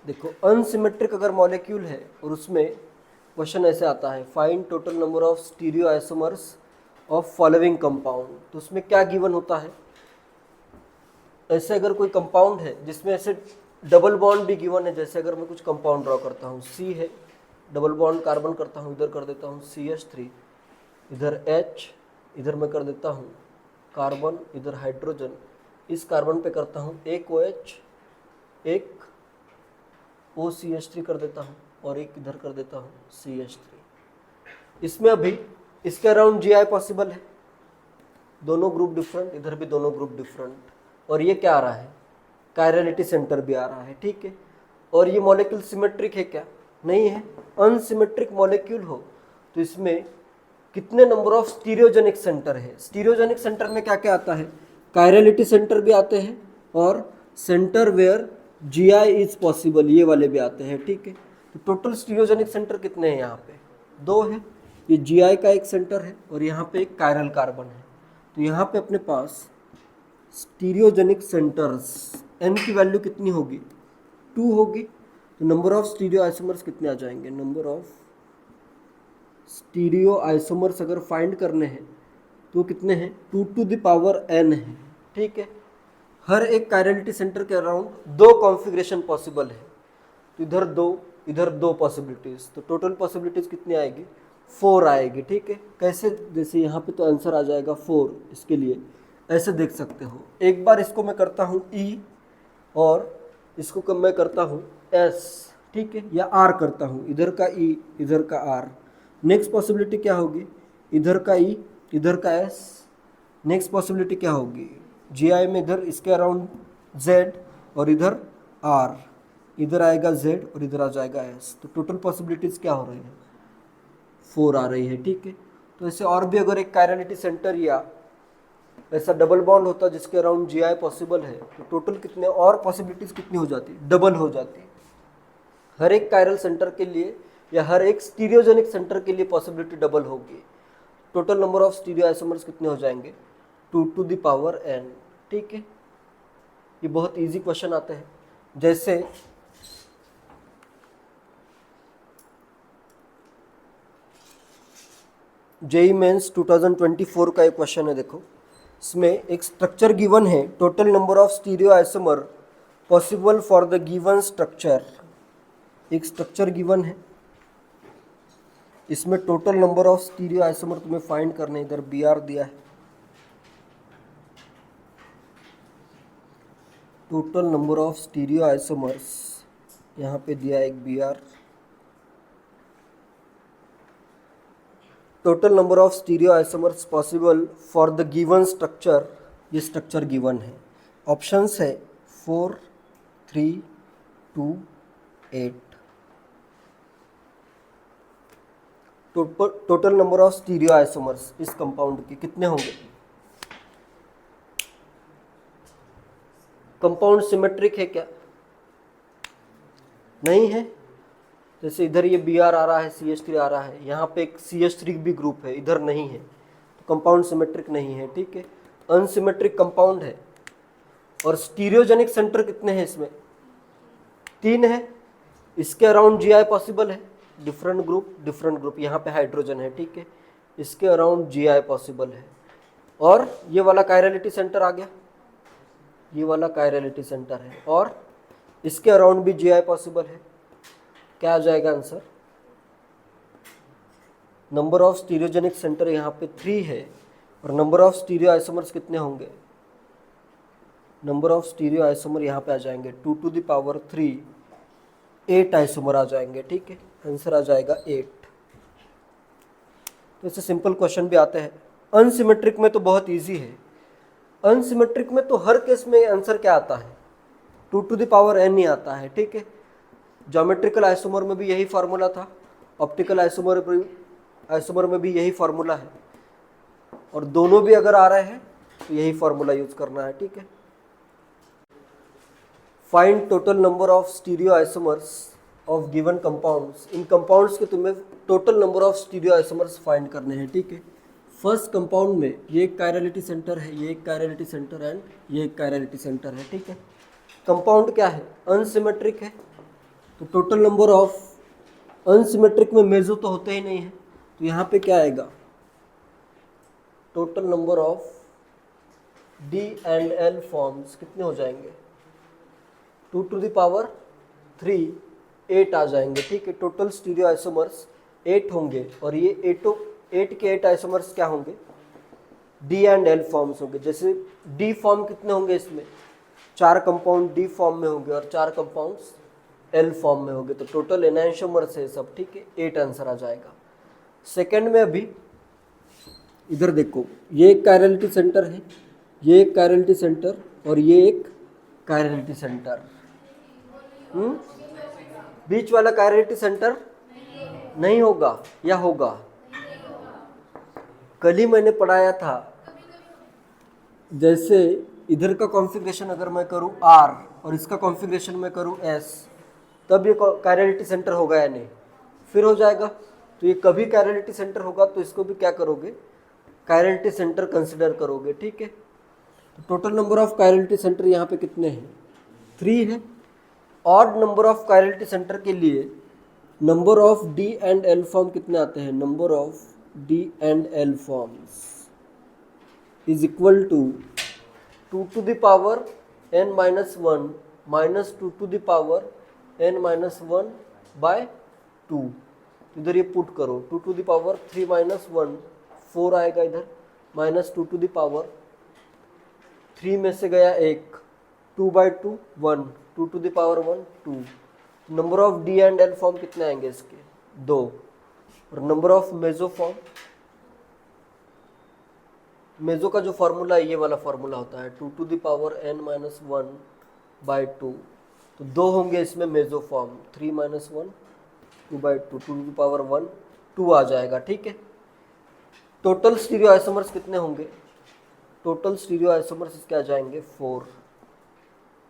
देखो अनसिमेट्रिक अगर मॉलिक्यूल है और उसमें क्वेश्चन ऐसे आता है, find total number of stereo isomers of following compound, तो उसमें क्या गिवन होता है, ऐसे अगर कोई कंपाउंड है जिसमें ऐसे डबल बॉन्ड भी गिवन है, जैसे अगर मैं कुछ कंपाउंड ड्रॉ करता हूँ, सी है, डबल बॉन्ड कार्बन करता हूँ, इधर कर देता हूँ CH3, इधर H, इधर मैं कर देता हूँ कार्बन, इधर हाइड्रोजन, इस कार्बन पे करता हूँ एक OH, एक OCH3 कर देता हूँ और एक इधर कर देता हूँ CH3। इसमें अभी इसके अराउंड GI पॉसिबल है, दोनों ग्रुप डिफरेंट, इधर भी दोनों ग्रुप डिफरेंट, और ये क्या आ रहा है, कायरलिटी सेंटर भी आ रहा है, ठीक है। और ये मॉलिक्यूल सिमेट्रिक है क्या, नहीं है। अनसिमेट्रिक मॉलिक्यूल हो तो इसमें कितने नंबर ऑफ स्टीरियोजेनिक सेंटर है, स्टीरियोजेनिक सेंटर में क्या क्या आता है, कायरलिटी सेंटर भी आते हैं और centre where GI is possible, ये वाले भी आते हैं, ठीक है। तो टोटल स्टीरियोजेनिक सेंटर कितने हैं, यहाँ पे 2 है, ये GI का एक सेंटर है और यहाँ पे एक कायरल कार्बन है। तो यहाँ पे अपने पास स्टीरियोजेनिक सेंटर्स n की वैल्यू कितनी होगी, 2 होगी। तो नंबर ऑफ स्टीरियो आइसोमर्स कितने आ जाएंगे, नंबर ऑफ स्टीरियो आइसोमर्स अगर फाइंड करने हैं तो कितने हैं, 2 टू द पावर n है, ठीक है। हर एक कायरलिटी सेंटर के अराउंड 2 कॉन्फ़िगरेशन पॉसिबल है, तो इधर दो पॉसिबिलिटीज़, तो टोटल पॉसिबिलिटीज़ कितनी आएगी, 4 आएगी, ठीक है। कैसे, जैसे यहाँ पे तो आंसर आ जाएगा 4, इसके लिए ऐसे देख सकते हो। एक बार इसको मैं करता हूँ E और इसको मैं करता हूँ S, ठीक है, या R करता हूँ, इधर का E इधर का R। नेक्स्ट पॉसिबिलिटी क्या होगी, इधर का E इधर का S। नेक्स्ट पॉसिबिलिटी क्या होगी, GI में इधर इसके अराउंड Z और इधर R, इधर आएगा Z और इधर आ जाएगा S। तो टोटल पॉसिबिलिटीज़ क्या हो रही है, 4 आ रही है, ठीक है। तो ऐसे और भी अगर एक कायरलिटी सेंटर या ऐसा डबल बॉन्ड होता जिसके अराउंड GI पॉसिबल है, तो टोटल कितने और पॉसिबिलिटीज़ कितनी हो जाती, डबल हो जाती। हर एक कायरल सेंटर के लिए या हर एक स्टीरियोजेनिक सेंटर के लिए पॉसिबिलिटी डबल होगी। Total number of stereo isomers कितने हो जाएंगे, 2 टू द पावर n, ठीक है। ये बहुत इजी क्वेश्चन आते हैं, जैसे JEE मेंस 2024 का एक क्वेश्चन है, देखो इसमें एक स्ट्रक्चर गिवन है, total number of stereo isomer possible for the given structure. एक स्ट्रक्चर गिवन है, इसमें total number of stereo isomer तुम्हें फाइंड करने, इधर Br दिया है, total number of stereo isomers यहाँ पे दिया है एक Br, total number of stereo isomers possible for the given structure, ये स्ट्रक्चर गिवन है। ऑप्शंस है 4, 3, 2, 8। Total number of stereo isomers इस कंपाउंड के कितने होंगे, कंपाउंड सिमेट्रिक है क्या, नहीं है। जैसे इधर ये Br आ रहा है, CH3 आ रहा है, यहाँ पे एक CH3 भी ग्रुप है, इधर नहीं है, तो कंपाउंड सिमेट्रिक नहीं है, ठीक है। अनसिमेट्रिक कंपाउंड है। और स्टीरियोजेनिक सेंटर कितने हैं इसमें, 3 है। इसके अराउंड GI पॉसिबल है, डिफरेंट ग्रुप, यहाँ पे हाइड्रोजन है, ठीक है, इसके अराउंड GI पॉसिबल है। और ये वाला कायरलिटी सेंटर आ गया, ये वाला कायरलिटी सेंटर है और इसके अराउंड भी GI पॉसिबल है। क्या आ जाएगा answer, number of stereogenic centre यहाँ पे 3 है और नंबर ऑफ स्टीरियो आइसोमर्स कितने होंगे, नंबर ऑफ स्टीरियो आइसोमर यहाँ पे आ जाएंगे 2 टू द पावर 3, 8 आइसोमर आ जाएंगे, ठीक है। आंसर आ जाएगा 8। तो इससे सिंपल क्वेश्चन भी आते हैं। अनसिमेट्रिक में तो बहुत इजी है, अनसिमेट्रिक में तो हर केस में आंसर क्या आता है, 2 टू द पावर n ही आता है, ठीक है। ज्योमेट्रिकल आइसोमर में भी यही फार्मूला था, ऑप्टिकल आइसोमर में भी यही फार्मूला है, और दोनों भी अगर आ रहे हैं तो यही फार्मूला यूज करना है, ठीक है। Find total number of stereo isomers of given compounds, in compounds के तुम्हें total number of stereo isomers find करने हैं, ठीक है। फर्स्ट कंपाउंड में ये एक कायरलिटी सेंटर है, ये एक कायरलिटी सेंटर एंड ये एक कायरलिटी सेंटर है, ठीक है। कंपाउंड क्या है, अनसिमेट्रिक है, तो टोटल नंबर ऑफ अनसिमेट्रिक में मेजो तो होते ही नहीं है, तो यहाँ पे क्या आएगा, total number of D and L forms कितने हो जाएंगे, 2 टू द पावर 3 8 आ जाएंगे। ठीक है, टोटल स्टीरियो आइसोमर्स 8 होंगे और ये 8 के 8 आइसोमर्स क्या होंगे, डी एंड एल फॉर्म्स होंगे। जैसे डी फॉर्म कितने होंगे, इसमें 4 कंपाउंड डी फॉर्म में होंगे और 4 कंपाउंड्स एल फॉर्म में होंगे, तो टोटल एनाइसोमर्स है सब। ठीक है, 8 आंसर आ जाएगा। सेकंड में अभी इधर देखो, ये एक कायरलिटी सेंटर है, ये एक कायरलिटी सेंटर और ये एक कायरलिटी सेंटर। बीच वाला कायरलिटी सेंटर नहीं होगा या होगा, कल ही मैंने पढ़ाया था। जैसे इधर का कॉन्फ़िगरेशन अगर मैं करूं R और इसका कॉन्फ़िगरेशन मैं करूं S, तब ये कायरलिटी सेंटर होगा या नहीं, फिर हो जाएगा। तो ये कभी कायरलिटी सेंटर होगा तो इसको भी क्या करोगे, कायरलिटी सेंटर कंसिडर करोगे। ठीक है, तो total number of chirality centre यहाँ पे कितने हैं, 3 है। Odd number of chirality centre के लिए number of D and L form कितने आते हैं, number of D and L forms is equal to 2 to the power n minus 1 minus 2 to the power n minus 1 by 2। इधर ये put करो, 2 to the power 3 minus 1 4 आएगा, इधर minus 2 to the power 3 में से गया 1, 2 by 2 1, 2 to the power 1 2। Number of D and L form कितने आएंगे इसके, 2। और number of meso form, meso का जो फॉर्मूला है ये वाला फॉर्मूला होता है 2 to the power n minus 1 by 2। तो 2 होंगे इसमें meso form, 3 minus 1 2 by 2, 2 to the power 1 2 आ जाएगा। ठीक है, टोटल स्टीरियो आइसोमर्स कितने होंगे, टोटल स्टीरियो आइसोमर्स इसके आ जाएंगे 4।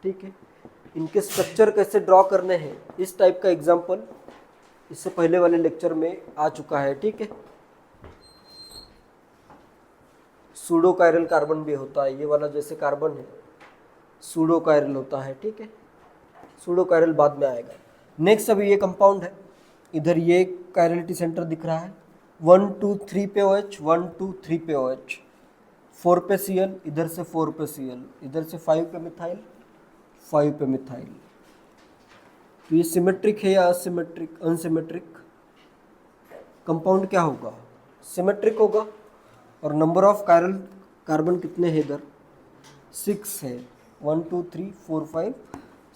ठीक है, इनके स्ट्रक्चर कैसे ड्रॉ करने हैं, इस टाइप का एग्जाम्पल इससे पहले वाले लेक्चर में आ चुका है। ठीक है, सूडो कायरल कार्बन भी होता है, ये वाला जैसे कार्बन है सूडो कायरल होता है। ठीक है, सूडो कायरल बाद में आएगा। नेक्स्ट अभी ये कंपाउंड है, इधर ये कायरलिटी सेंटर दिख रहा है, 1 2 3 पे OH 1 2 3 पे OH, 4 पे Cl, इधर से 4 पे Cl, इधर से 5 पे मिथाइल 5 पे मिथाइल। तो ये सिमेट्रिक है या असिमेट्रिक, अनसिमेट्रिक, कंपाउंड क्या होगा, सिमेट्रिक होगा। और नंबर ऑफ कार्बन कितने हैं इधर, 6 है, 1 2 3 4 5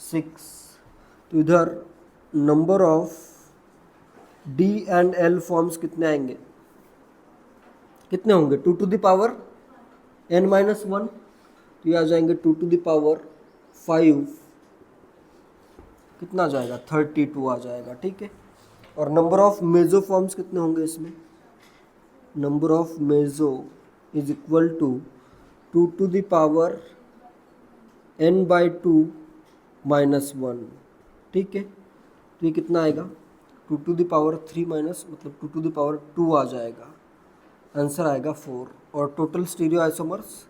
6। तो इधर number of D and L forms कितने आएंगे, कितने होंगे, 2 to the power n minus 1, तो ये आ जाएंगे 2 टू द पावर 5, कितना आ जाएगा 32 आ जाएगा। ठीक है, और नंबर ऑफ मेजो फॉर्म्स कितने होंगे इसमें, number of meso is equal to 2 to the power n by 2 minus 1। ठीक है, तो ये कितना आएगा, 2 टू द पावर 3 माइनस मतलब 2 टू द पावर 2 आ जाएगा, आंसर आएगा 4। और टोटल स्टीरियो आइसोमर्स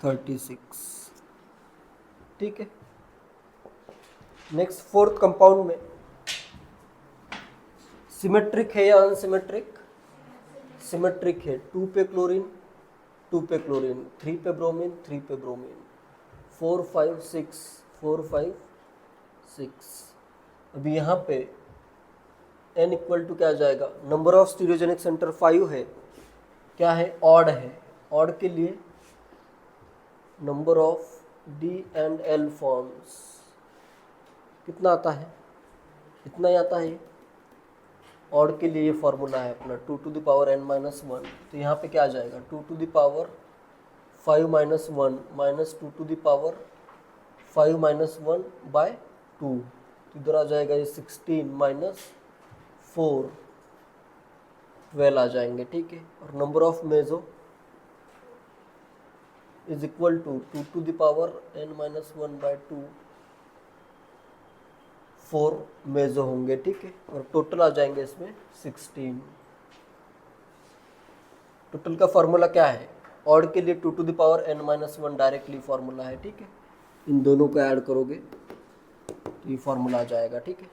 36। ठीक है, नेक्स्ट फोर्थ कंपाउंड में सिमेट्रिक है या अनसिमेट्रिक, सिमेट्रिक है, 2 पे क्लोरीन 2 पे क्लोरीन, 3 पे ब्रोमीन 3 पे ब्रोमीन, 4 5 6 4 5 6। अभी यहाँ पे n इक्वल टू क्या आ जाएगा, नंबर ऑफ स्टीरियोजेनिक सेंटर 5 है, क्या है, ऑड है। ऑड के लिए number of D and L forms कितना आता है, इतना ही आता है। ऑड के लिए ये फॉर्मूला है अपना 2 to the power n minus 1, तो यहाँ पे क्या आ जाएगा 2 to the power 5 minus 1 minus 2 to the power 5 minus 1 by 2, तो इधर आ जाएगा ये 16 माइनस 4 12 आ जाएंगे। ठीक है, और number of meso is equal to 2 to the power n minus 1 by 2, 4 meso होंगे। ठीक है, और टोटल आ जाएंगे इसमें 16। टोटल का फॉर्मूला क्या है, ऑड के लिए 2 to the power n minus 1 directly formula है। ठीक है, इन दोनों को ऐड करोगे तो ये फॉर्मूला आ जाएगा, ठीक है।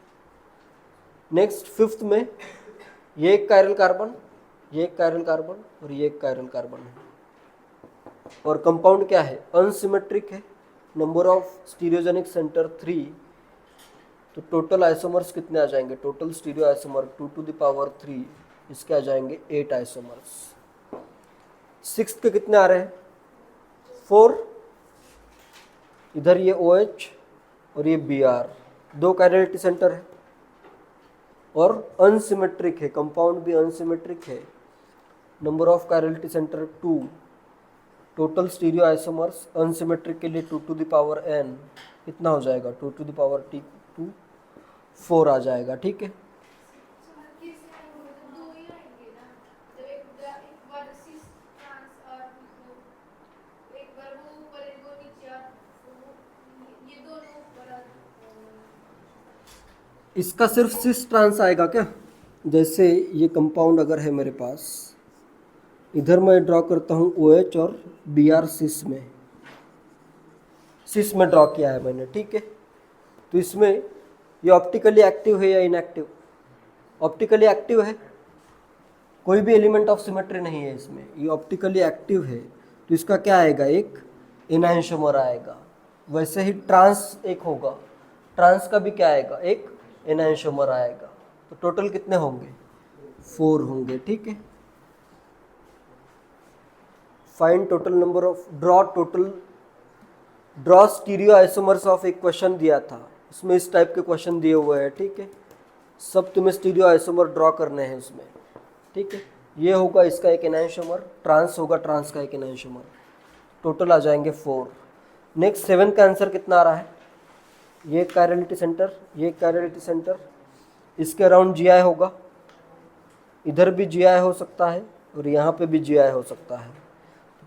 नेक्स्ट फिफ्थ में ये एक कायरल कार्बन, ये एक कायरल कार्बन और ये एक कायरल कार्बन है, और कंपाउंड क्या है, अनसिमेट्रिक है, नंबर ऑफ स्टीरियोजेनिक सेंटर 3, तो टोटल आइसोमर्स कितने आ जाएंगे, total stereo isomer 2 to the power 3, इसके आ जाएंगे 8 आइसोमर्स। सिक्स्थ के कितने आ रहे हैं, 4, इधर ये OH और ये Br, 2 कायरलिटी सेंटर है और अनसिमेट्रिक है, कंपाउंड भी अनसिमेट्रिक है, number of chirality centre 2, total stereo isomers unsymmetric के लिए 2 टू द पावर n कितना हो जाएगा, 2 टू द पावर t 2 4 आ जाएगा, ठीक है। इसका सिर्फ सिस ट्रांस आएगा क्या, जैसे ये कंपाउंड अगर है मेरे पास, इधर मैं ड्रॉ करता हूँ OH और Br सिस में ड्रॉ किया है मैंने, ठीक है। तो इसमें ये ऑप्टिकली एक्टिव है या इनएक्टिव, ऑप्टिकली एक्टिव है, कोई भी एलिमेंट ऑफ सिमेट्री नहीं है इसमें, ये ऑप्टिकली एक्टिव है, तो इसका क्या आएगा, एक एनाइंशोमर आएगा। वैसे ही ट्रांस एक होगा, ट्रांस का भी क्या आएगा, एक एनाइंशोमर आएगा। तो टोटल कितने होंगे, 4 होंगे, ठीक है। Find total number of, draw stereo isomers of, एक क्वेश्चन दिया था उसमें इस टाइप के क्वेश्चन दिए हुए हैं, ठीक है। सब तुम्हें स्टीरियो आइसोमर ड्रॉ करने हैं उसमें, ठीक है। ये होगा इसका एक एनाइंशोमर, ट्रांस होगा ट्रांस का एक एनाइंशोमर, टोटल आ जाएंगे 4। नेक्स्ट 7 का आंसर कितना आ रहा है, ये कायरलिटी सेंटर, ये कायरलिटी सेंटर, इसके अराउंड GI होगा, इधर भी GI हो सकता है और यहाँ पे भी GI हो सकता है।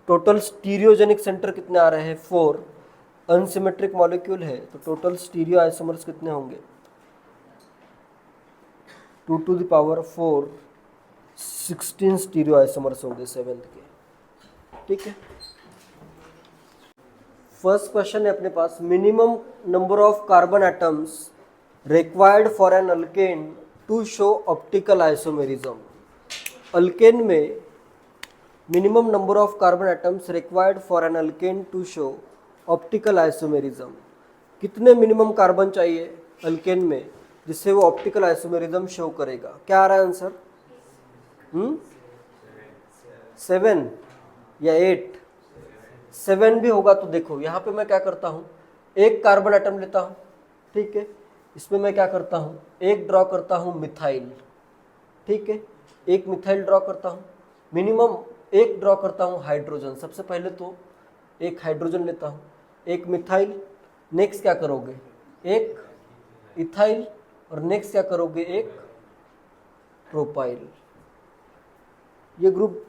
टोटल स्टीरियोजेनिक सेंटर कितने आ रहे हैं, 4, अनसिमेट्रिक मॉलिक्यूल है तो टोटल स्टीरियो आइसोमर्स कितने होंगे, 2 to the power 4, 16 stereo isomers होंगे 7th के, ठीक है। फर्स्ट क्वेश्चन है अपने पास, minimum number of carbon atoms required for an alkane to show optical isomerism. Alkane में minimum number of carbon atoms required for an alkane to show optical isomerism, कितने minimum carbon चाहिए alkane में जिससे वो optical isomerism show करेगा, क्या आ रहा है आंसर, 7 या 8, 7 भी होगा। तो देखो यहाँ पे मैं क्या करता हूँ, एक कार्बन एटम लेता हूँ, ठीक है, इसमें मैं क्या करता हूँ, एक ड्रॉ करता हूँ मिथाइल, ठीक है, एक मिथाइल ड्रॉ करता हूँ, मिनिमम एक ड्रॉ करता हूँ हाइड्रोजन, सबसे पहले तो एक हाइड्रोजन लेता हूँ, एक मिथाइल, नेक्स्ट क्या करोगे, एक इथाइल, और नेक्स्ट क्या करोगे, एक प्रोपाइल। ये ग्रुप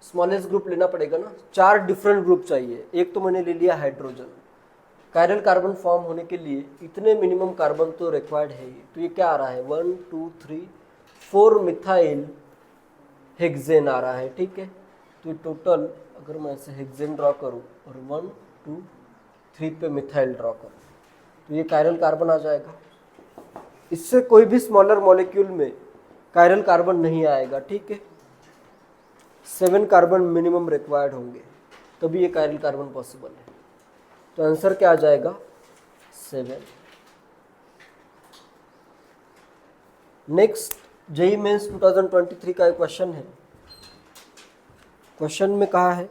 स्मॉलेस्ट ग्रुप लेना पड़ेगा ना, 4 डिफरेंट ग्रुप चाहिए, एक तो मैंने ले लिया हाइड्रोजन, कायरल कार्बन फॉर्म होने के लिए इतने मिनिमम कार्बन तो रिक्वायर्ड है ही, तो ये क्या आ रहा है, 1 2 3 4 मिथाइल हेक्सेन आ रहा है, ठीक है। तो टोटल अगर मैं ऐसे हेक्सेन ड्रॉ करूँ और 1 2 3 पे मिथाइल ड्रॉ करूँ तो ये कायरल कार्बन आ जाएगा। इससे कोई भी स्मॉलर मॉलिक्यूल में कायरल कार्बन नहीं आएगा, ठीक है। 7 कार्बन मिनिमम रिक्वायर्ड होंगे तभी ये कायरल कार्बन पॉसिबल है, तो आंसर क्या आ जाएगा, 7। नेक्स्ट जेईई मेंस 2023 का एक क्वेश्चन है, क्वेश्चन में कहा है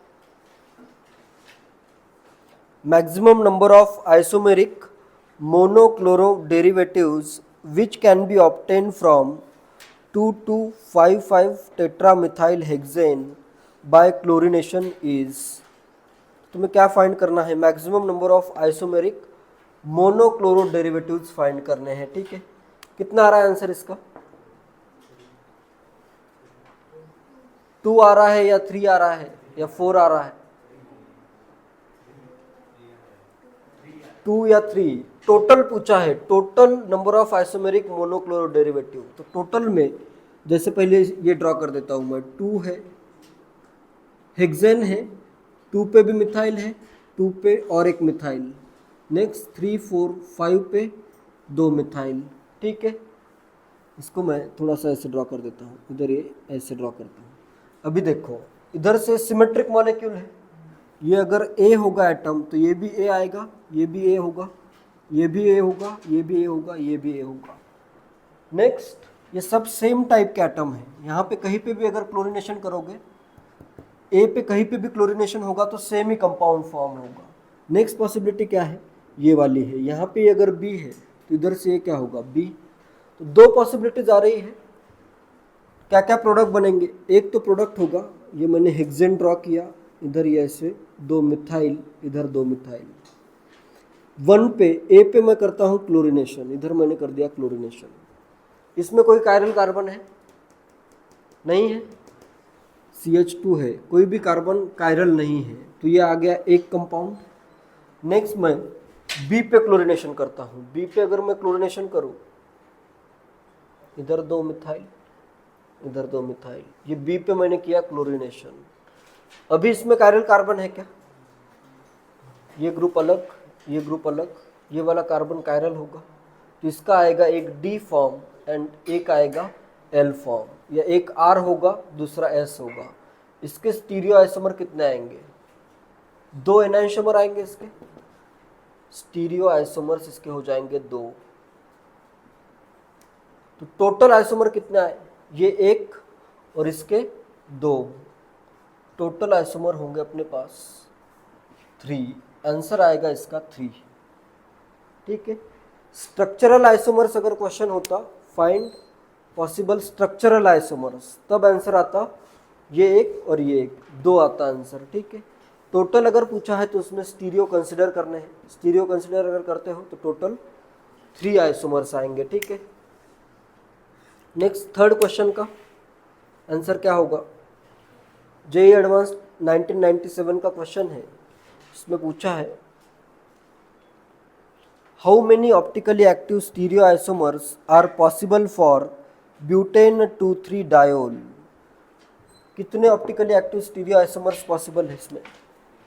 maximum number of isomeric monochloro derivatives which can be obtain from 2,2,5,5 tetramethyl hexane by chlorination is. तुम्हें क्या फाइंड करना है, maximum number of isomeric monochloro derivatives find करने हैं, ठीक है। कितना आ रहा है आंसर इसका, 2 आ रहा है या 3 आ रहा है या 4 आ रहा है, 2 या 3, टोटल पूछा है, total number of isomeric monochloro derivative. तो टोटल में जैसे पहले ये ड्रॉ कर देता हूं मैं, 2 है, हेक्सेन है, 2 पे भी मिथाइल है, 2 पे और एक मिथाइल, नेक्स्ट 3 4 5 पे 2 मिथाइल, ठीक है। इसको मैं थोड़ा सा ऐसे ड्रॉ कर देता हूँ, इधर ये ऐसे ड्रॉ करता हूँ। अभी देखो इधर से सिमेट्रिक मॉलिक्यूल है, ये अगर ए होगा एटम तो ये भी ए आएगा, ये भी ए होगा, ये भी ए होगा, ये भी ए होगा, ये भी ए होगा। नेक्स्ट, ये सब सेम टाइप के एटम है, यहाँ पे कहीं पे भी अगर क्लोरीनेशन करोगे, ए पे कहीं पे भी क्लोरीनेशन होगा तो सेम ही कंपाउंड फॉर्म होगा। नेक्स्ट पॉसिबिलिटी क्या है, ये वाली है, यहाँ पे अगर बी है तो इधर से ये क्या होगा, बी। तो दो पॉसिबिलिटीज आ रही है, क्या क्या प्रोडक्ट बनेंगे। एक तो प्रोडक्ट होगा, ये मैंने हेक्सेन ड्रॉ किया, इधर ये ऐसे 2 मिथाइल, इधर 2 मिथाइल। 1 पे ए पे मैं करता हूँ क्लोरीनेशन, इधर मैंने कर दिया क्लोरीनेशन। इसमें कोई कायरल कार्बन है नहीं है, CH2 है, कोई भी कार्बन कायरल नहीं है, तो ये आ गया एक कंपाउंड। नेक्स्ट मैं बी पे क्लोरीनेशन करता हूँ, बी पे अगर मैं क्लोरीनेशन करूँ, इधर 2 मिथाइल, इधर 2 मिथाइल, ये बी पे मैंने किया क्लोरीनेशन। अभी इसमें कायरल कार्बन है क्या, ये ग्रुप अलग, ये ग्रुप अलग, ये वाला कार्बन कायरल होगा, तो इसका आएगा एक डी फॉर्म एंड एक आएगा एल फॉर्म, या एक आर होगा दूसरा एस होगा। इसके स्टीरियो आइसोमर कितने आएंगे, 2 एनाइंशोमर आएंगे इसके, स्टीरियो आइसोमर्स इसके हो जाएंगे 2। तो टोटल आइसोमर कितने आए, ये 1 और इसके 2, टोटल आइसोमर होंगे अपने पास 3। आंसर आएगा इसका 3, ठीक है। स्ट्रक्चरल आइसोमर्स अगर क्वेश्चन होता, फाइंड पॉसिबल स्ट्रक्चरल आइसोमर्स, तब आंसर आता ये 1 और ये 1, 2 आता आंसर, ठीक है। टोटल अगर पूछा है तो उसमें स्टीरियो कंसिडर करने हैं, स्टीरियो कंसिडर अगर करते हो तो टोटल 3 आइसोमर्स आएंगे, ठीक है। नेक्स्ट थर्ड क्वेश्चन का आंसर क्या होगा, जेईई एडवांस 1997 का क्वेश्चन है, इसमें पूछा है how many optically active stereo isomers are possible for butane 2,3 diol. कितने optically active stereo isomers possible है, इसमें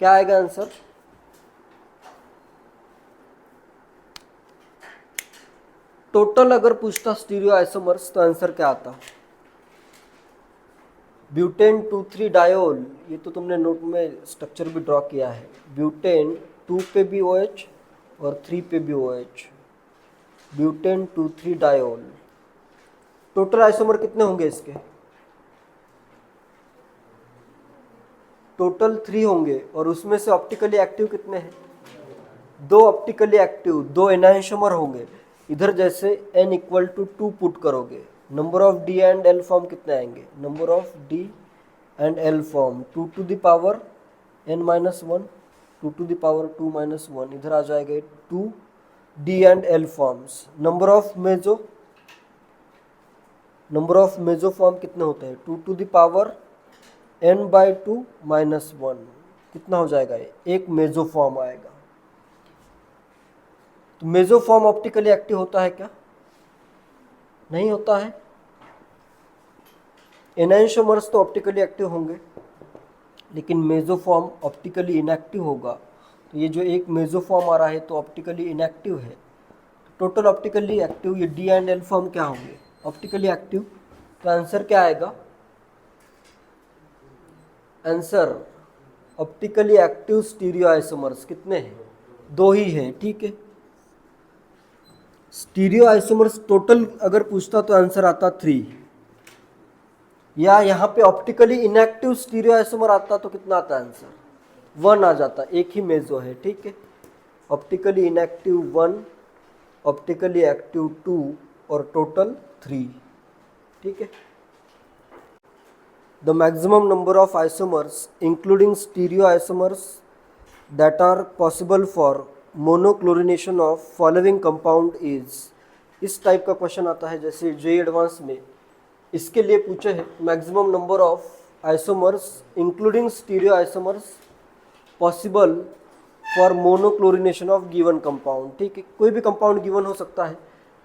क्या आएगा आंसर, टोटल अगर पूछता स्टीरियो आइसोमर्स तो आंसर क्या आता, ब्यूटेन 2,3 डायोल, ये तो तुमने नोट में स्ट्रक्चर भी ड्रॉ किया है, ब्यूटेन 2 पे भी OH और 3 पे भी OH, butane 2,3 diol. Total isomer कितने होंगे इसके, टोटल 3 होंगे, और उसमें से ऑप्टिकली एक्टिव कितने हैं, 2 ऑप्टिकली एक्टिव, 2 एनाइंशोमर होंगे। इधर जैसे n = 2 पुट करोगे, number of D and L form कितने आएंगे, number of D and L form 2 to the power n-1, 2 to the power 2-1, इधर आ जाएगा 2 D and L forms. Number of meso form कितने होते हैं, 2 to the power n/2 -1, कितना हो जाएगा, एक मेजो फॉर्म आएगा। तो मेजो फॉर्म ऑप्टिकली एक्टिव होता है क्या, नहीं होता है। एनाइंशोमर्स तो ऑप्टिकली एक्टिव होंगे, लेकिन मेजो फॉर्म ऑप्टिकली इनएक्टिव होगा। तो ये जो एक मेजो फॉर्म आ रहा है तो ऑप्टिकली इनएक्टिव है। टोटल ऑप्टिकली एक्टिव ये डी एंड एल फॉर्म क्या होंगे, ऑप्टिकली एक्टिव। तो आंसर क्या आएगा, answer optically active stereo isomers कितने हैं, 2 ही हैं, ठीक है। स्टीरियो आइसोमर्स टोटल अगर पूछता तो आंसर आता 3, या यहाँ पे ऑप्टिकली इनएक्टिव स्टीरियो आइसोमर आता तो कितना आता आंसर, 1 आ जाता, एक ही मेजो है, ठीक है। ऑप्टिकली इनएक्टिव 1, ऑप्टिकली एक्टिव 2 और टोटल 3, ठीक है। The maximum number of isomers including stereo isomers that are possible for monochlorination of following compound is. इस टाइप का क्वेश्चन आता है, जैसे जेईई एडवांस में इसके लिए पूछे हैं maximum number of isomers including stereo isomers possible for monochlorination of given compound, ठीक है। कोई भी कंपाउंड गिवन हो सकता है,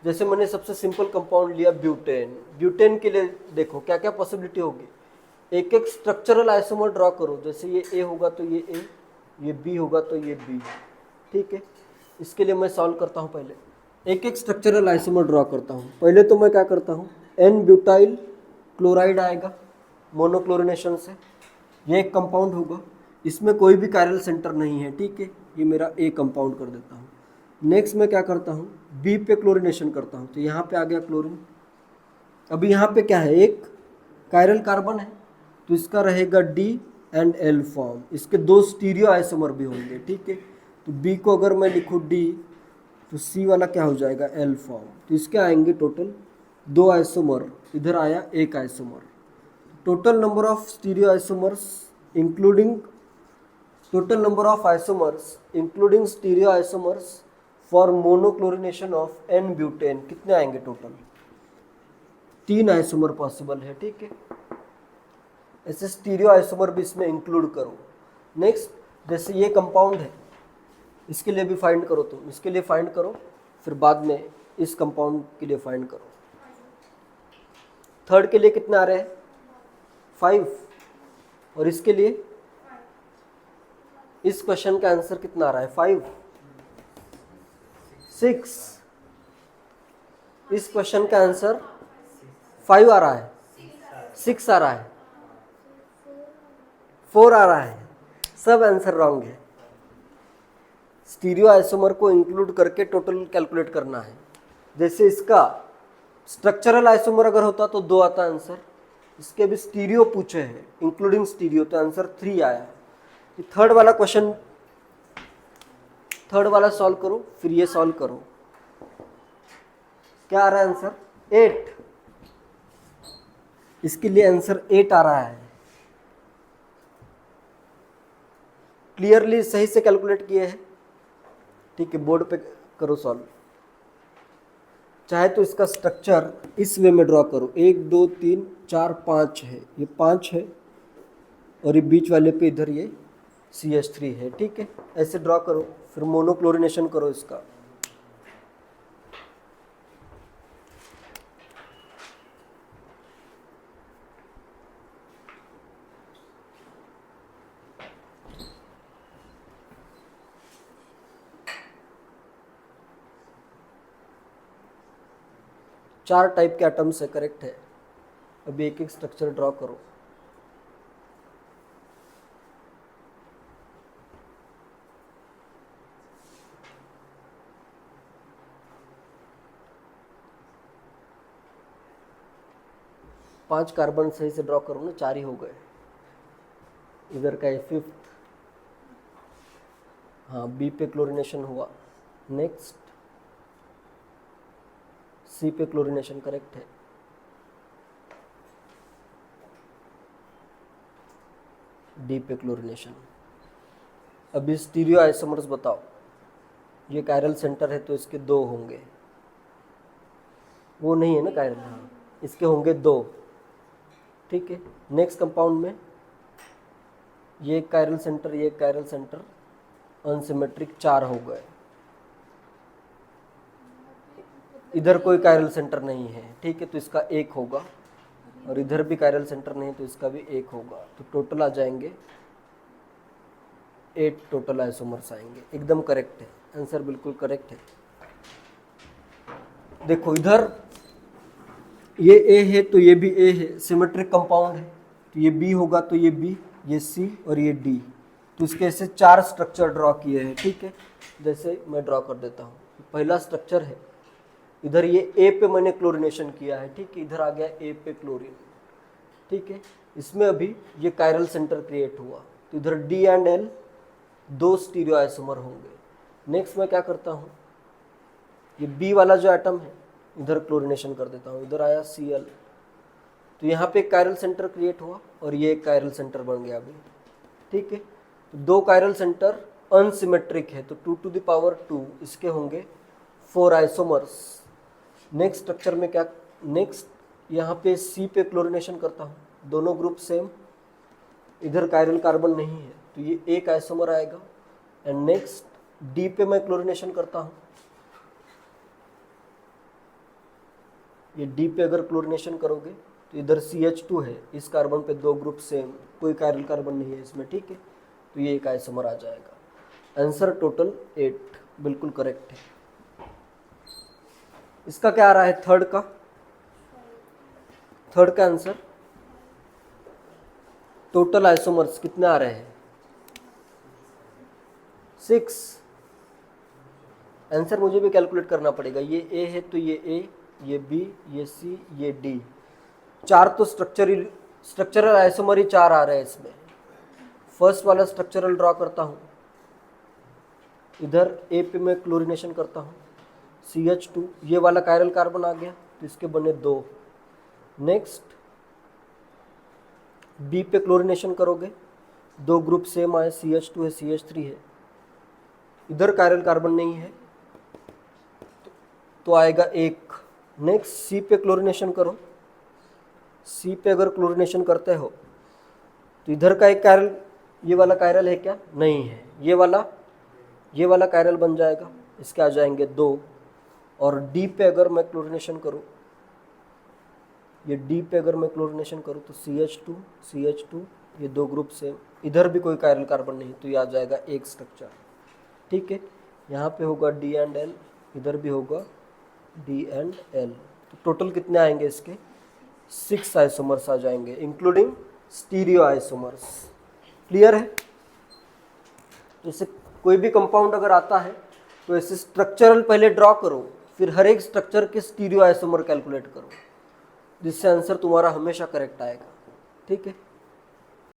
जैसे मैंने सबसे सिंपल कंपाउंड लिया ब्यूटेन। ब्यूटेन के लिए देखो क्या क्या पॉसिबिलिटी होगी, एक एक स्ट्रक्चरल आइसोमर ड्रॉ करो, जैसे ये ए होगा तो ये ए, ये बी होगा तो ये बी, ठीक है। इसके लिए मैं सॉल्व करता हूँ पहले। एक एक स्ट्रक्चरल आइसोमर ड्रॉ करता हूँ। पहले तो मैं क्या करता हूँ, एन ब्यूटाइल क्लोराइड आएगा मोनोक्लोरिनेशन से, ये एक कंपाउंड होगा, इसमें कोई भी कायरल सेंटर नहीं है, ठीक है, ये मेरा ए कंपाउंड कर देता हूँ। नेक्स्ट मैं क्या करता हूँ, बी पे क्लोरिनेशन करता हूँ, तो यहाँ पे आ गया क्लोरीन। अभी यहाँ पे क्या है, एक कायरल कार्बन है, तो इसका रहेगा डी एंड एल फॉर्म, इसके दो स्टीरियो आइसोमर भी होंगे, ठीक है। तो बी को अगर मैं लिखूँ डी, तो सी वाला क्या हो जाएगा, एल फॉर्म, तो इसके आएंगे टोटल दो आइसोमर, इधर आया एक isomer. Total number of stereo isomers including total number of isomers including stereo isomers for monochlorination of n butane कितने आएंगे टोटल, 3 आइसोमर पॉसिबल है, ठीक है। ऐसे स्टीरियो आइसोमर भी इसमें इंक्लूड करो। नेक्स्ट जैसे ये कंपाउंड है, इसके लिए भी फाइंड करो, तुम इसके लिए फाइंड करो, फिर बाद में इस कंपाउंड के लिए फाइंड करो। थर्ड के लिए कितने आ रहे हैं, 5, और इसके लिए इस क्वेश्चन का आंसर कितना आ रहा है, 5, 6। इस क्वेश्चन का आंसर 5 आ रहा है, 6 आ रहा है, 4 आ रहा है, सब आंसर रॉन्ग है। स्टीरियो आइसोमर को इंक्लूड करके टोटल कैलकुलेट करना है। जैसे इसका स्ट्रक्चरल आइसोमर अगर होता तो 2 आता आंसर, इसके भी स्टीरियो पूछे हैं इंक्लूडिंग स्टीरियो, तो आंसर 3 आया है। थर्ड वाला क्वेश्चन, थर्ड वाला सॉल्व करो, फिर ये सॉल्व करो, क्या आ रहा है आंसर, 8। इसके लिए आंसर 8 आ रहा है। क्लियरली सही से कैलकुलेट किए हैं, ठीक है, बोर्ड पे करो सॉल्व। चाहे तो इसका स्ट्रक्चर इस वे में ड्रॉ करो, 1 2 3 4 5 है, ये 5 है, और ये बीच वाले पे इधर ये CH3 है, ठीक है, ऐसे ड्रॉ करो, फिर मोनोक्लोरिनेशन करो इसका। चार टाइप के एटम्स है, करेक्ट है। अभी एक एक स्ट्रक्चर ड्रॉ करो। पांच कार्बन सही से ड्रॉ करो ना, 4 ही हो गए। इधर का है 5th, हाँ, बी पे क्लोरिनेशन हुआ। नेक्स्ट सी पे क्लोरिनेशन, करेक्ट है। डी पे क्लोरिनेशन। अभी स्टीरियो आइसोमर्स बताओ, ये कायरल सेंटर है तो इसके 2 होंगे, वो नहीं है ना कायरल, हाँ, इसके होंगे 2, ठीक है। नेक्स्ट कंपाउंड में ये कायरल सेंटर, ये कायरल सेंटर, अनसिमेट्रिक 4 हो गए। इधर कोई कायरल सेंटर नहीं है, ठीक है, तो इसका 1 होगा, और इधर भी कायरल सेंटर नहीं तो इसका भी 1 होगा, तो टोटल आ जाएंगे 8 टोटल आइसोमर्स आएंगे। एकदम करेक्ट है, आंसर बिल्कुल करेक्ट है। देखो इधर ये A है तो ये भी A है, सिमेट्रिक कंपाउंड है, तो ये B होगा तो ये B, ये C और ये D, तो इसके ऐसे 4 स्ट्रक्चर ड्रॉ किए हैं, ठीक है। जैसे मैं ड्रॉ कर देता हूँ, पहला स्ट्रक्चर है, इधर ये A पे मैंने क्लोरिनेशन किया है, ठीक है, इधर आ गया A पे क्लोरीन, ठीक है। इसमें अभी ये कायरल सेंटर क्रिएट हुआ, तो इधर D and L 2 stereo isomer होंगे। नेक्स्ट मैं क्या करता हूँ, ये B वाला जो एटम है इधर क्लोरिनेशन कर देता हूँ, इधर आया Cl, तो यहाँ पे एक कायरल सेंटर क्रिएट हुआ और ये एक कायरल सेंटर बन गया अभी, ठीक है। तो 2 कायरल सेंटर अनसिमेट्रिक है, तो 2 to the power 2 इसके होंगे 4 आइसोमर्स। नेक्स्ट स्ट्रक्चर में क्या, नेक्स्ट यहाँ पे C पे क्लोरिनेशन करता हूँ, दोनों ग्रुप सेम, इधर कायरल कार्बन नहीं है तो ये 1 आइसोमर आएगा। एंड नेक्स्ट D पे मैं क्लोरिनेशन करता हूँ, ये D पे अगर क्लोरिनेशन करोगे तो इधर CH2 है, इस कार्बन पे 2 ग्रुप सेम, कोई कायरल कार्बन नहीं है इसमें, ठीक है, तो ये 1 आइसोमर आ जाएगा। आंसर टोटल 8 बिल्कुल करेक्ट है। इसका क्या आ रहा है थर्ड का आंसर? टोटल आइसोमर्स कितने आ रहे हैं? 6। आंसर मुझे भी कैलकुलेट करना पड़ेगा। ये ए है तो ये ए, ये बी, ये सी, ये डी। 4 तो स्ट्रक्चरल आइसोमर ही 4 आ रहे हैं इसमें। फर्स्ट वाला स्ट्रक्चरल ड्रॉ करता हूँ, इधर ए पे मैं क्लोरीनेशन करता हूँ, CH2, ये वाला कायरल कार्बन आ गया तो इसके बने 2। नेक्स्ट बी पे क्लोरीनेशन करोगे, 2 ग्रुप सेम आए, CH2 है, CH3 है, इधर कायरल कार्बन नहीं है तो आएगा 1। नेक्स्ट सी पे क्लोरीनेशन करो, सी पे अगर क्लोरीनेशन करते हो तो इधर का एक कायरल, ये वाला कायरल है क्या? नहीं है। ये वाला कायरल बन जाएगा, इसके आ जाएंगे 2। और डी पे अगर मैं क्लोरीनेशन करूँ, ये डी पे अगर मैं क्लोरीनेशन करूँ तो CH2, ये 2 ग्रुप सेम, इधर भी कोई कायरल कार्बन नहीं तो ये आ जाएगा 1 स्ट्रक्चर। ठीक है, यहाँ पे होगा D एंड L, इधर भी होगा D एंड L। तो टोटल कितने आएंगे इसके? 6 आइसोमर्स आ जाएंगे इंक्लूडिंग स्टीरियो आइसोमर्स। क्लियर है? जैसे कोई भी कंपाउंड अगर आता है तो ऐसे स्ट्रक्चरल पहले ड्रॉ करो, फिर हर एक स्ट्रक्चर के स्टीरियो आइसोमर कैलकुलेट करो, जिससे आंसर तुम्हारा हमेशा करेक्ट आएगा। ठीक है।